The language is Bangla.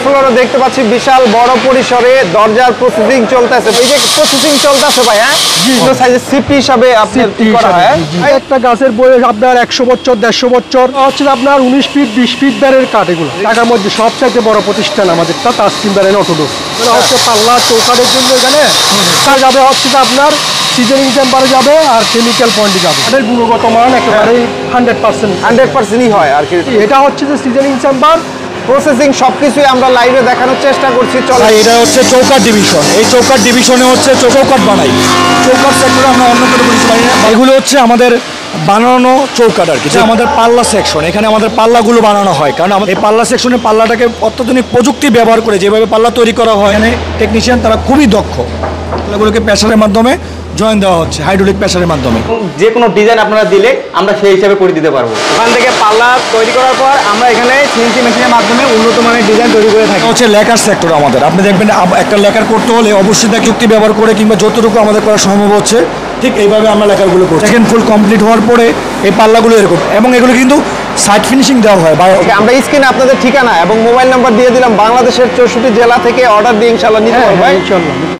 ফ্লোরে দেখতে পাচ্ছি বিশাল বড় পরিসরে দরজার প্রসেসিং চলতেছে। এই যে প্রসেসিং চলতেছে ভাই, হ্যাঁ, তো সাইজে সিপি হিসাবে আপনার কি করা হয়? একটা গাছের বয়স আপনার 100 বছর 150 বছর হচ্ছে আপনার 19 ফিট 20 ফিট বেড়ের কাঠ। এগুলো ঢাকার মধ্যে সবচাইতে বড় প্রতিষ্ঠান আমাদেরটা তাসকিন বেড়েন অটোডোর। হচ্ছে পাল্লা চৌকাঠের জন্য এখানে যাবে হচ্ছে আপনার সিজনিং চেম্বারে যাবে আর কেমিক্যাল পয়েন্টে যাবে। এটার গুণগত মান একেবারে 100%ই হয় আর কি। এটা হচ্ছে যে সিজনিং চেম্বার প্রসেসিং সবকিছুই আমরা লাইভে দেখানোর চেষ্টা করছি। চলো, এটা হচ্ছে চৌকাঠ ডিভিশন। এই চৌকাঠ ডিভিশনে হচ্ছে চৌকাঠ বানাই। চৌকাঠ সেক্টরে আমরা অন্য কোনো কিছু বানাই না। এগুলো হচ্ছে আমাদের বানানো চৌকাঠ আর কি। আমাদের পাল্লা সেকশন, এখানে আমাদের পাল্লাগুলো বানানো হয়। কারণ আমাদের এই পাল্লা সেকশনে পাল্লাটাকে অত্যাধুনিক প্রযুক্তি ব্যবহার করে যেভাবে পাল্লা তৈরি করা হয়, এখানে টেকনিশিয়ান তারা খুবই দক্ষ। পাল্লাগুলোকে প্রেসারের মাধ্যমে জয়েন দেওয়া হচ্ছে, হাইড্রোলিক প্রেসারের মাধ্যমে। যে কোনো ডিজাইন আপনারা দিলে আমরা সেই হিসাবে করে দিতে পারবো। ওখান থেকে পাল্লা তৈরি করার পর আমরা এখানে সিএনসি মেশিনের মাধ্যমে উন্নত মানের ডিজাইন তৈরি করে থাকি। হচ্ছে লেকার সেক্টর আমাদের। আপনি দেখবেন একটা লেকার করতে হলে অবশ্যই তাকে যুক্তি ব্যবহার করে কিংবা যতটুকু আমাদের করা সম্ভব হচ্ছে ঠিক এইভাবে আমরা লেকারগুলো করছি। সেকেন্ড ফুল কমপ্লিট হওয়ার পরে এই পাল্লাগুলো এরকম, এবং এগুলো কিন্তু সাইড ফিনিশিং দেওয়া হয়। আমরা স্ক্রিনে আপনাদের ঠিকানা এবং মোবাইল নাম্বার দিয়ে দিলাম। বাংলাদেশের 64 জেলা থেকে অর্ডার দিয়ে ইনশাআল্লাহ নিতে পারবেন। ইনশাআল্লাহ।